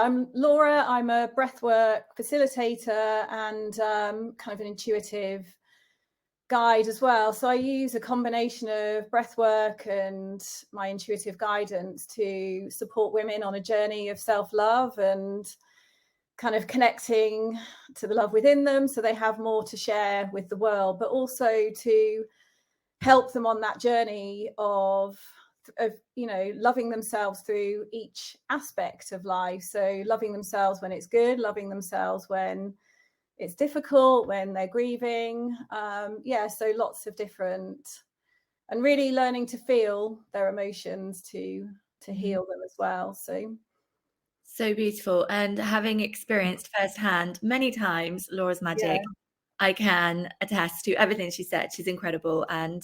I'm Laura. I'm a breathwork facilitator and kind of an intuitive guide as well. So I use a combination of breathwork and my intuitive guidance to support women on a journey of self-love and kind of connecting to the love within them so they have more to share with the world, but also to help them on that journey of loving themselves through each aspect of life. So loving themselves when it's good, loving themselves when it's difficult, when they're grieving. So lots of different, and really learning to feel their emotions to heal them as well. So beautiful. And having experienced firsthand many times Laura's magic, I can attest to everything she said. She's incredible. And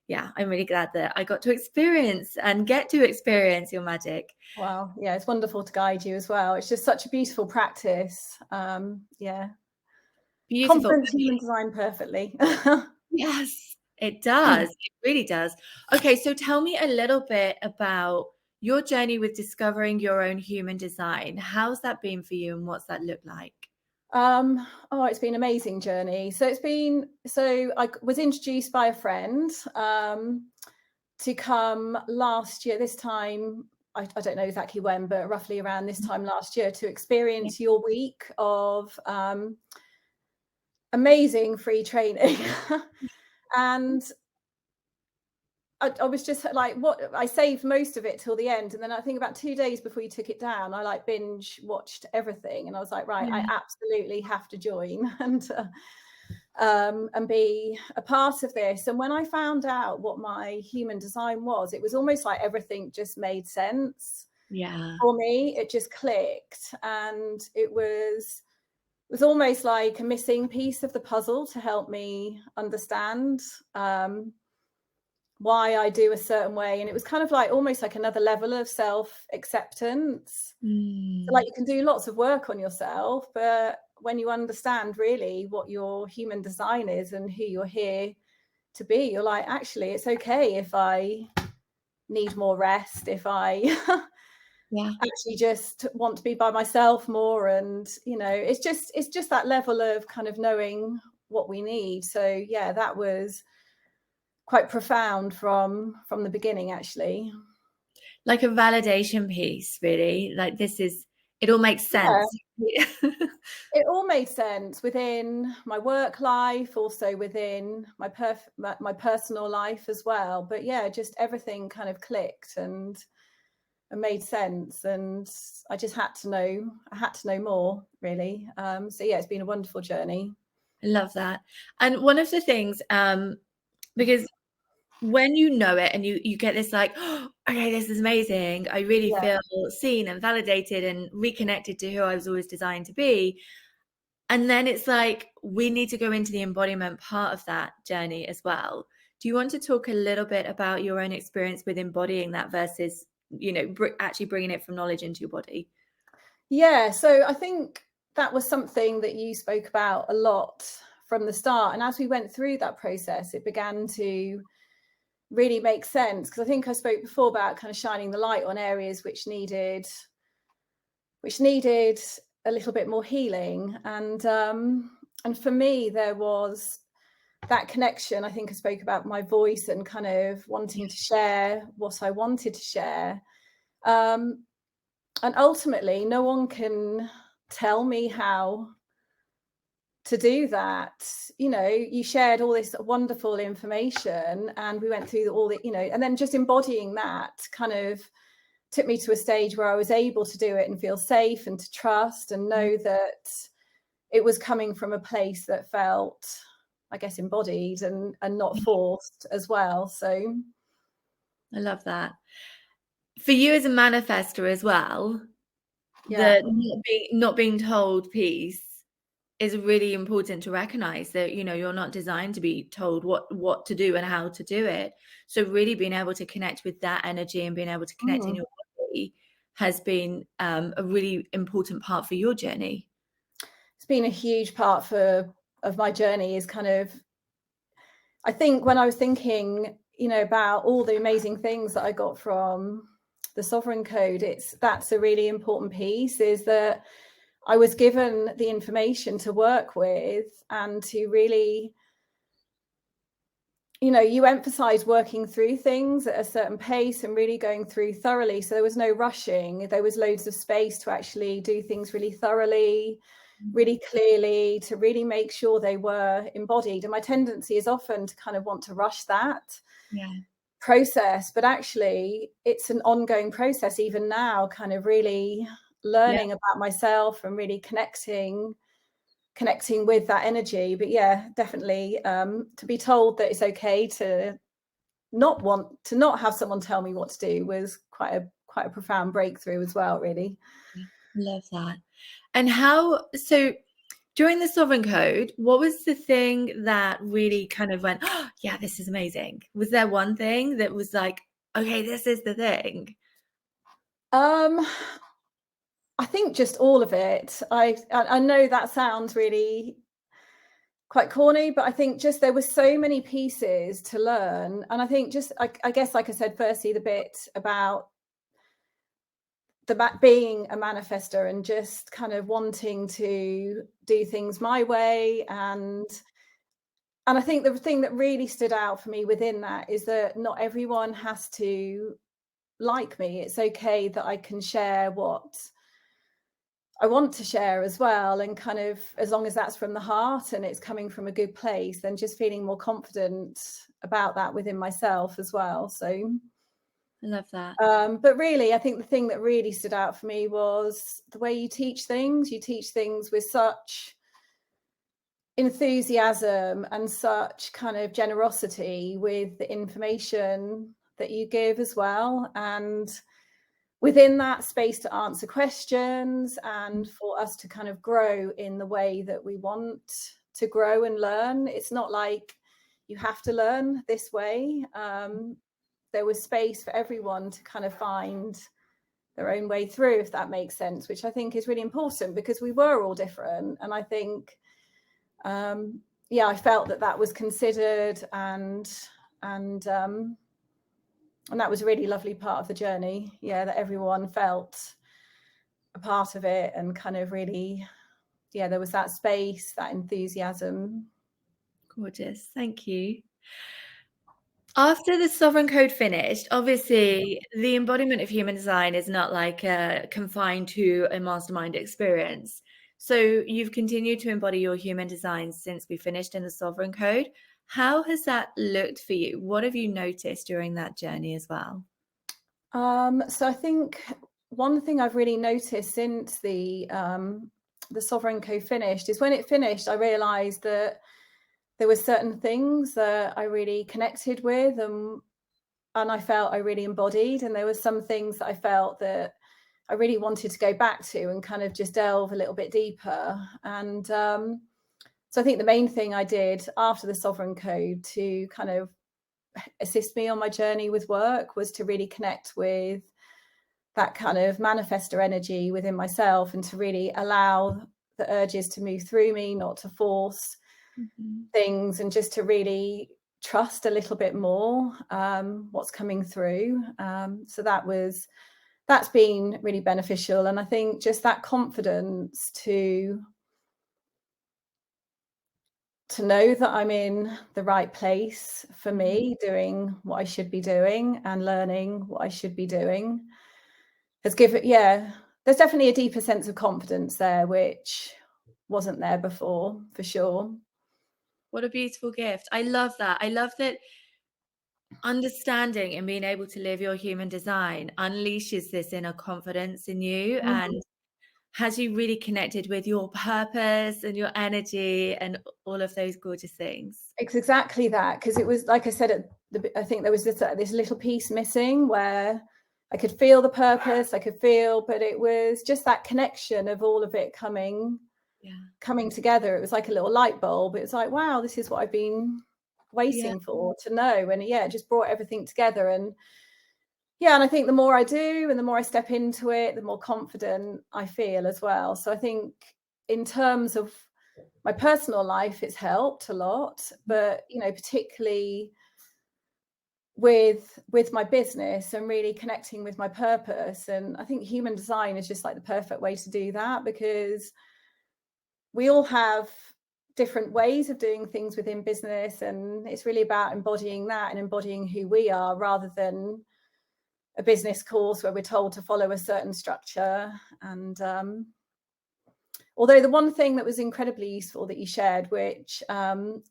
yeah, I'm really glad that I got to experience your magic. Wow. Yeah, it's wonderful to guide you as well. It's just such a beautiful practice. Beautiful. Complements human design perfectly. Yes, it does. It really does. Okay, so tell me a little bit about your journey with discovering your own human design. How's that been for you and what's that look like? It's been an amazing journey. So I was introduced by a friend to come last year, this time, I don't know exactly when, but roughly around this time last year, to experience your week of amazing free training. And I was just like, what? I saved most of it till the end, and then I think about 2 days before you took it down, I like binge watched everything, and I was like, right, I absolutely have to join and be a part of this. And when I found out what my human design was, it was almost like everything just made sense. Yeah. For me, it just clicked, and it was almost like a missing piece of the puzzle to help me understand why I do a certain way. And it was kind of like almost like another level of self-acceptance. So like you can do lots of work on yourself, but when you understand really what your human design is and who you're here to be, you're like, actually, it's okay if I need more rest, if I actually just want to be by myself more. And, it's just that level of kind of knowing what we need. So yeah, that was quite profound from the beginning, actually. Like a validation piece, really. Like it all makes sense. Yeah. It all made sense within my work life, also within my personal life as well. But yeah, just everything kind of clicked and made sense. And I just had to know more, really. So yeah, it's been a wonderful journey. I love that. And one of the things, because when you know it and you get this like, oh, okay, this is amazing. I really feel seen and validated and reconnected to who I was always designed to be. And then it's like, we need to go into the embodiment part of that journey as well. Do you want to talk a little bit about your own experience with embodying that versus, actually bringing it from knowledge into your body? Yeah. So I think that was something that you spoke about a lot from the start. And as we went through that process, it began to really make sense, because I think I spoke before about kind of shining the light on areas which needed a little bit more healing. And for me, there was that connection. I think I spoke about my voice and kind of wanting to share what I wanted to share. And ultimately, no one can tell me how to do that. You shared all this wonderful information, and we went through all the, and then just embodying that kind of took me to a stage where I was able to do it and feel safe and to trust and know that it was coming from a place that felt, I guess, embodied and not forced as well. So I love that. For you as a manifestor as well, the not being told piece is really important to recognize that, you're not designed to be told what to do and how to do it. So really being able to connect with that energy and being able to connect in your body has been a really important part for your journey. It's been a huge part of my journey. Is kind of, I think when I was thinking, about all the amazing things that I got from the sovereign code, that's a really important piece, is that I was given the information to work with and to really, you emphasize working through things at a certain pace and really going through thoroughly. So there was no rushing. There was loads of space to actually do things really thoroughly, really clearly, to really make sure they were embodied. And my tendency is often to kind of want to rush that process, but actually it's an ongoing process even now, kind of really learning about myself and really connecting with that energy. But yeah, definitely to be told that it's okay to not have someone tell me what to do was quite a profound breakthrough as well, really. Love that. And so during the sovereign code, what was the thing that really kind of went, oh, yeah, this is amazing? Was there one thing that was like, okay, this is the thing? I think just all of it. I know that sounds really quite corny, but I think just there were so many pieces to learn. And I think just, I guess, like I said, firstly, the bit about being a manifestor and just kind of wanting to do things my way. And I think the thing that really stood out for me within that is that not everyone has to like me. It's okay that I can share what I want to share as well, and kind of, as long as that's from the heart and it's coming from a good place, then just feeling more confident about that within myself as well. So I love that. But really, I think the thing that really stood out for me was the way you teach things. You teach things with such enthusiasm and such kind of generosity with the information that you give as well. And within that space to answer questions and for us to kind of grow in the way that we want to grow and learn. It's not like you have to learn this way. There was space for everyone to kind of find their own way through, if that makes sense, which I think is really important, because we were all different. And I think, I felt that was considered, and that was a really lovely part of the journey. Yeah, that everyone felt a part of it, and kind of really, there was that space, that enthusiasm. Gorgeous. Thank you. After the sovereign code finished, obviously the embodiment of human design is not like confined to a mastermind experience. So you've continued to embody your human design since we finished in the sovereign code. How has that looked for you? What have you noticed during that journey as well? So I think one thing I've really noticed since the sovereign code finished is, when it finished, I realized that there were certain things that I really connected with, and I felt I really embodied. And there were some things that I felt that I really wanted to go back to and kind of just delve a little bit deeper. And so I think the main thing I did after the sovereign code to kind of assist me on my journey with work was to really connect with that kind of manifestor energy within myself, and to really allow the urges to move through me, not to force things, and just to really trust a little bit more what's coming through. So that's been really beneficial. And I think just that confidence to know that I'm in the right place for me, doing what I should be doing and learning what I should be doing, has given, there's definitely a deeper sense of confidence there, which wasn't there before, for sure. What a beautiful gift. I love that. I love that understanding and being able to live your human design unleashes this inner confidence in you and has you really connected with your purpose and your energy and all of those gorgeous things. It's exactly that, because it was, like I said, I think there was this little piece missing where I could feel the purpose, but it was just that connection of all of it coming together. It was like a little light bulb. It was like, wow, this is what I've been waiting for to know. And it just brought everything together. And and I think the more I do and the more I step into it, the more confident I feel as well. So I think in terms of my personal life, it's helped a lot, but particularly with my business and really connecting with my purpose. And I think human design is just like the perfect way to do that, because we all have different ways of doing things within business, and it's really about embodying that and embodying who we are, rather than a business course where we're told to follow a certain structure. And although the one thing that was incredibly useful that you shared, which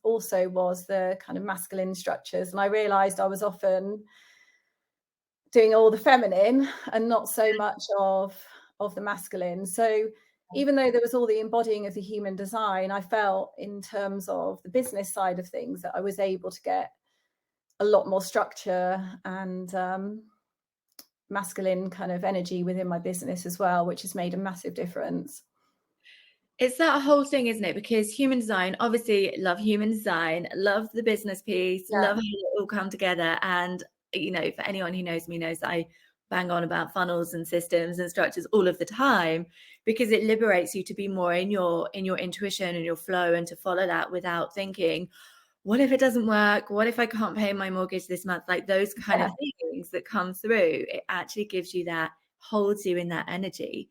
also was the kind of masculine structures, and I realized I was often doing all the feminine and not so much of the masculine. So even though there was all the embodying of the human design, I felt in terms of the business side of things that I was able to get a lot more structure and masculine kind of energy within my business as well, which has made a massive difference. It's that whole thing, isn't it? Because human design, obviously love human design, love the business piece, love how it all come together. And, you know, for anyone who knows me knows that I bang on about funnels and systems and structures all of the time, because it liberates you to be more in your intuition and your flow, and to follow that without thinking, what if it doesn't work? What if I can't pay my mortgage this month? Like those kind of things that come through, it actually gives you that, holds you in that energy.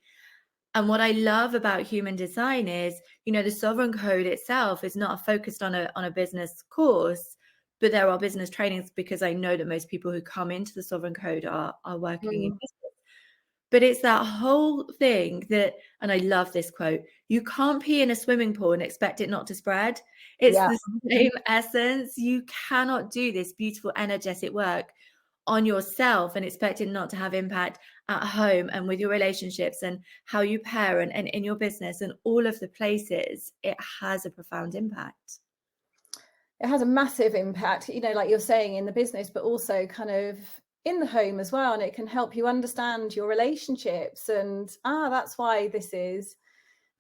And what I love about human design is, you know, the sovereign code itself is not focused on a business course, but there are business trainings, because I know that most people who come into the sovereign code are working in business. But it's that whole thing that, and I love this quote, you can't pee in a swimming pool and expect it not to spread. It's the same essence. You cannot do this beautiful energetic work on yourself and expect it not to have impact at home and with your relationships and how you parent and in your business and all of the places. It has a profound impact. It has a massive impact, you know, like you're saying, in the business, but also kind of in the home as well. And it can help you understand your relationships and, that's why this is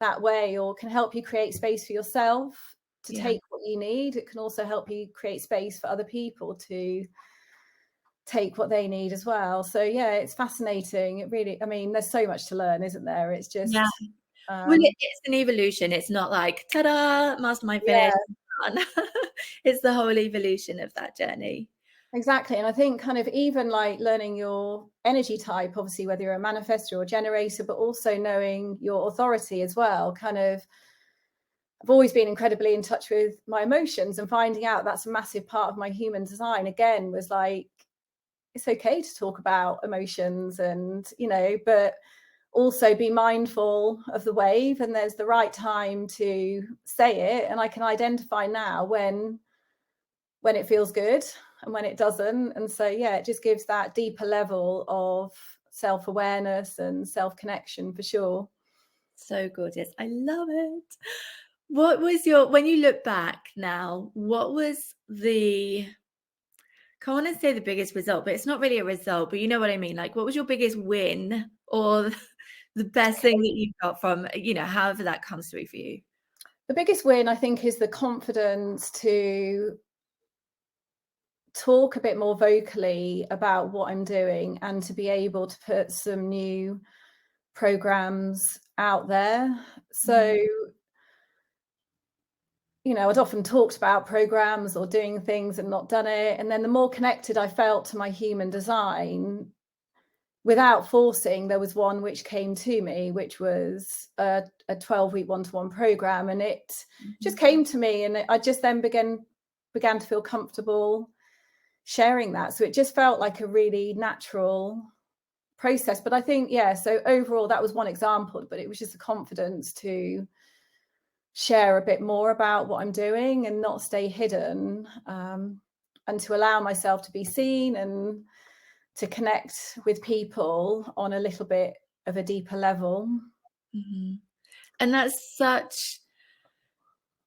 that way, or can help you create space for yourself to take what you need. It can also help you create space for other people to take what they need as well. So yeah, it's fascinating. It really, I mean, there's so much to learn, isn't there? It's just well, it's an evolution. It's not like ta-da, mastermind finished. It's the whole evolution of that journey. Exactly. And I think kind of even like learning your energy type, obviously, whether you're a manifestor or generator, but also knowing your authority as well. Kind of, I've always been incredibly in touch with my emotions, and finding out that's a massive part of my human design again was like, it's okay to talk about emotions, and, you know, but also be mindful of the wave, and there's the right time to say it. And I can identify now when it feels good and when it doesn't. And so yeah, it just gives that deeper level of self-awareness and self-connection for sure. So gorgeous. I love it. What was your, when you look back now, what was the, I want to say the biggest result, but it's not really a result, but you know what I mean? Like, what was your biggest win, or the best thing that you got from, you know, however that comes through for you? The biggest win, I think, is the confidence to talk a bit more vocally about what I'm doing, and to be able to put some new programs out there. So, you know, I'd often talked about programs or doing things and not done it. And then the more connected I felt to my human design, without forcing, there was one which came to me, which was a 12-week one-to-one program. And it just came to me, and I just then began to feel comfortable sharing that. So it just felt like a really natural process. But I think, yeah, so overall, that was one example, but it was just the confidence to share a bit more about what I'm doing and not stay hidden, and to allow myself to be seen and to connect with people on a little bit of a deeper level. And that's such,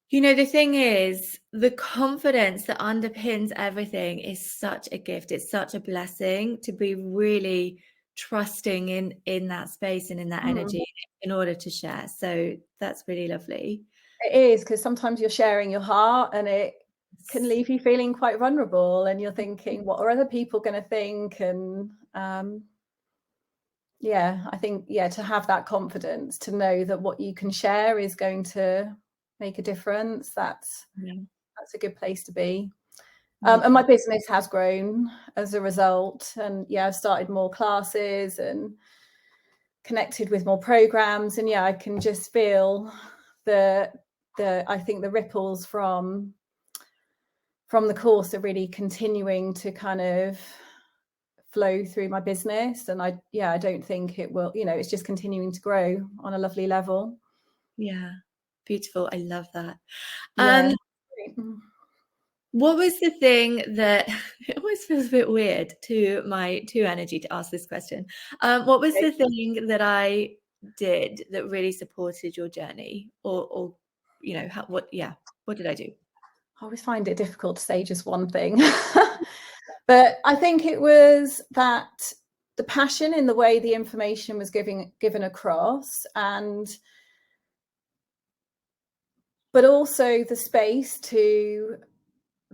you know, the thing is, the confidence that underpins everything is such a gift. It's such a blessing to be really trusting in that space and in that energy in order to share. So that's really lovely. It is, because sometimes you're sharing your heart and it can leave you feeling quite vulnerable, and you're thinking, what are other people going to think? And yeah, I think, yeah, to have that confidence to know that what you can share is going to make a difference, that's a good place to be. And my business has grown as a result. And yeah, I've started more classes and connected with more programs. And yeah, I can just feel I think the ripples from the course are really continuing to kind of flow through my business. And I don't think it will, it's just continuing to grow on a lovely level. Yeah, beautiful. I love that. Yeah. What was the thing that it always feels a bit weird to my two energy to ask this question? What was the thing that I did that really supported your journey, or what did I do? I always find it difficult to say just one thing, but I think it was that the passion in the way the information was given across, but also the space to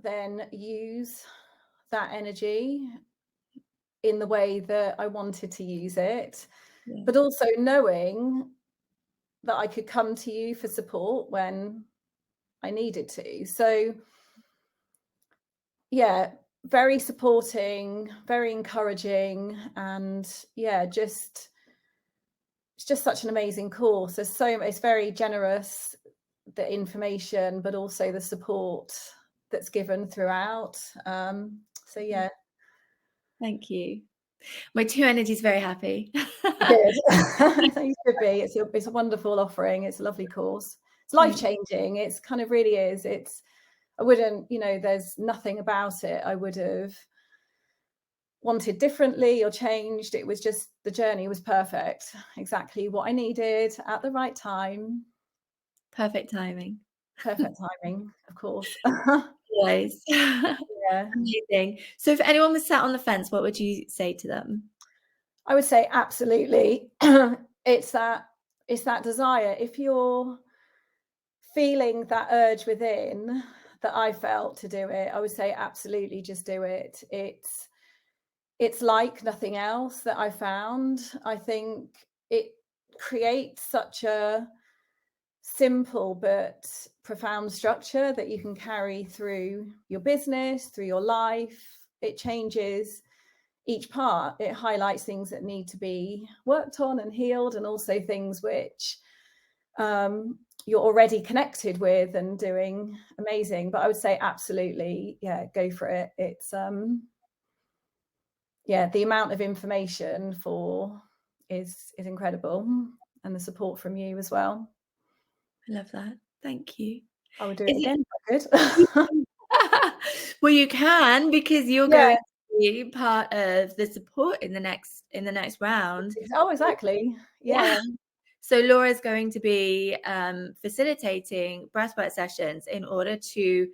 then use that energy in the way that I wanted to use it, but also knowing that I could come to you for support when I needed to. So yeah, very supporting, very encouraging, and yeah, it's just such an amazing course. It's very generous, the information, but also the support that's given throughout. So yeah. Thank you. My two energy is very happy. Good. You should be. It's a wonderful offering. It's a lovely course. It's life-changing. It's kind of really is. I wouldn't, there's nothing about it I would have wanted differently or changed. It was just, the journey was perfect. Exactly what I needed at the right time. Perfect timing. Perfect timing, of course. Always. Yeah. Amazing. So if anyone was sat on the fence, what would you say to them? I would say absolutely. It's that desire. If you're feeling that urge within that I felt to do it, I would say absolutely just do it. It's like nothing else that I found. I think it creates such a simple but profound structure that you can carry through your business, through your life. It changes each part. It highlights things that need to be worked on and healed, and also things which you're already connected with and doing amazing. But I would say absolutely, yeah, go for it. It's the amount of information is incredible, and the support from you as well. I love that. Thank you. I would do it again if I could. Well, you can, because you're going to be part of the support in the next round. Oh, exactly. Yeah. So Laura's going to be facilitating breathwork sessions in order to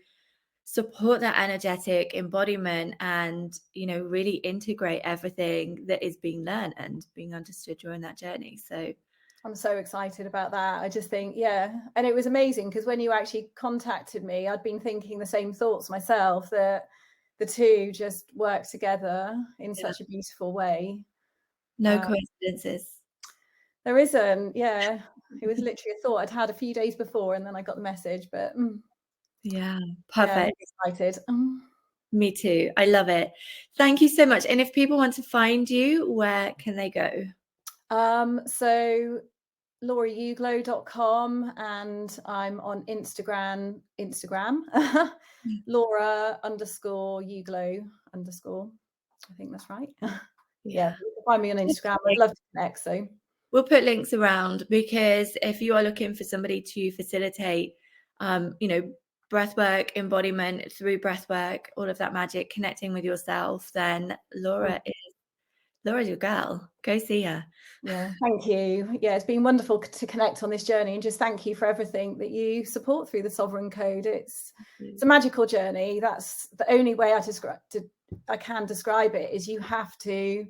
support that energetic embodiment and, really integrate everything that is being learned and being understood during that journey. So I'm so excited about that. I just think, and it was amazing because when you actually contacted me, I'd been thinking the same thoughts myself, that the two just work together in such a beautiful way. No coincidences. There isn't. Yeah, it was literally a thought I'd had a few days before, and then I got the message. But perfect. I'm excited. Me too. I love it. Thank you so much. And if people want to find you, where can they go? So laurauglow.com, and I'm on Instagram Laura_Uglow_. I think that's right. Yeah, find me on Instagram. I'd love to connect. So we'll put links around, because if you are looking for somebody to facilitate, breathwork, embodiment through breathwork, all of that magic, connecting with yourself, then Laura's your girl. Go see her. Yeah, thank you. Yeah, it's been wonderful to connect on this journey, and just thank you for everything that you support through the Sovereign Code. It's a magical journey. That's the only way I can describe it, is you have to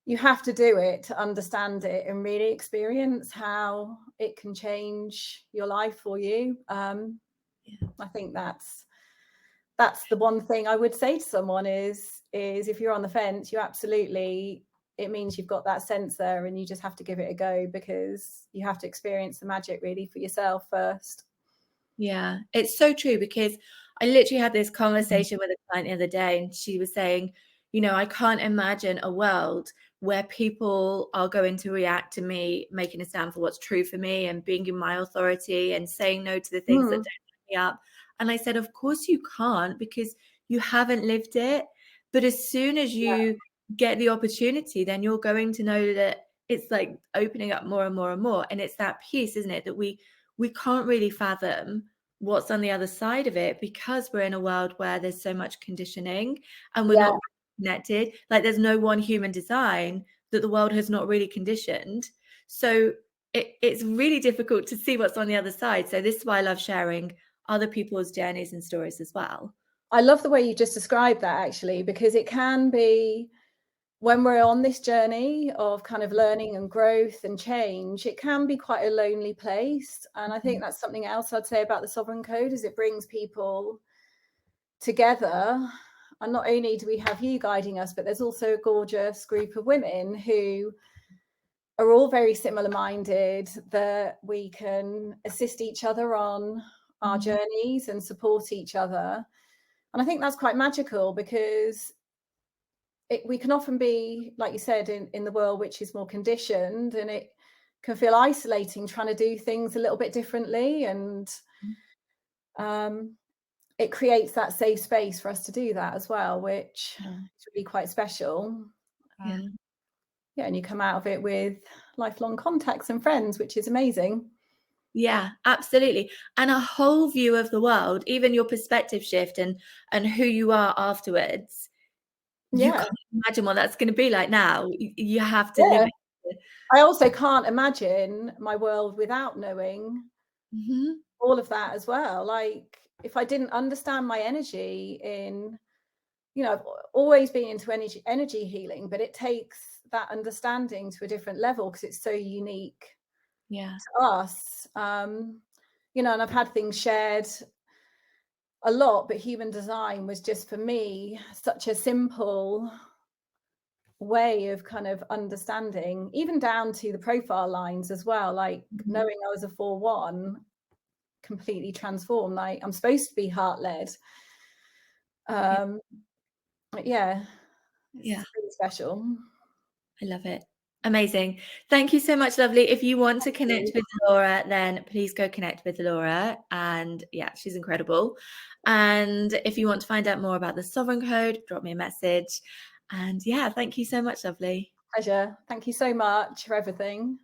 do it to understand it and really experience how it can change your life for you. I think that's the one thing I would say to someone is if you're on the fence, it means you've got that sense there, and you just have to give it a go, because you have to experience the magic really for yourself first. Yeah, it's so true, because I literally had this conversation with a client the other day, and she was saying, you know, I can't imagine a world where people are going to react to me making a stand for what's true for me and being in my authority and saying no to the things that don't lift me up. And I said, of course you can't, because you haven't lived it. But as soon as you get the opportunity, then you're going to know that it's like opening up more and more and more. And it's that piece, isn't it, that we can't really fathom what's on the other side of it, because we're in a world where there's so much conditioning and we're not connected. Like there's no one human design that the world has not really conditioned. So it's really difficult to see what's on the other side. So this is why I love sharing other people's journeys and stories as well. I love the way you just described that, actually, because it can be, when we're on this journey of kind of learning and growth and change, it can be quite a lonely place. And I think that's something else I'd say about the Sovereign Code, is it brings people together. And not only do we have you guiding us, but there's also a gorgeous group of women who are all very similar minded, that we can assist each other on our journeys and support each other. And I think that's quite magical, because we can often be, like you said, in the world which is more conditioned, and it can feel isolating trying to do things a little bit differently. And it creates that safe space for us to do that as well, which is really quite special. Yeah, and you come out of it with lifelong contacts and friends, which is amazing. Yeah, absolutely. And a whole view of the world, even your perspective shift and who you are afterwards. You can't imagine what that's going to be like now. You have to live it. I also can't imagine my world without knowing all of that as well. Like, if I didn't understand my energy in, I've always been into energy healing, but it takes that understanding to a different level, because it's so unique to us. And I've had things shared a lot, but human design was just, for me, such a simple way of kind of understanding, even down to the profile lines as well. Like knowing I was a 4-1 completely transformed. Like, I'm supposed to be heart led. It's really special. I love it. Amazing. Thank you so much, lovely. If you want to connect with Laura, then please go connect with Laura. And yeah, she's incredible. And if you want to find out more about the Sovereign Code, drop me a message. And yeah, thank you so much, lovely. Pleasure. Thank you so much for everything.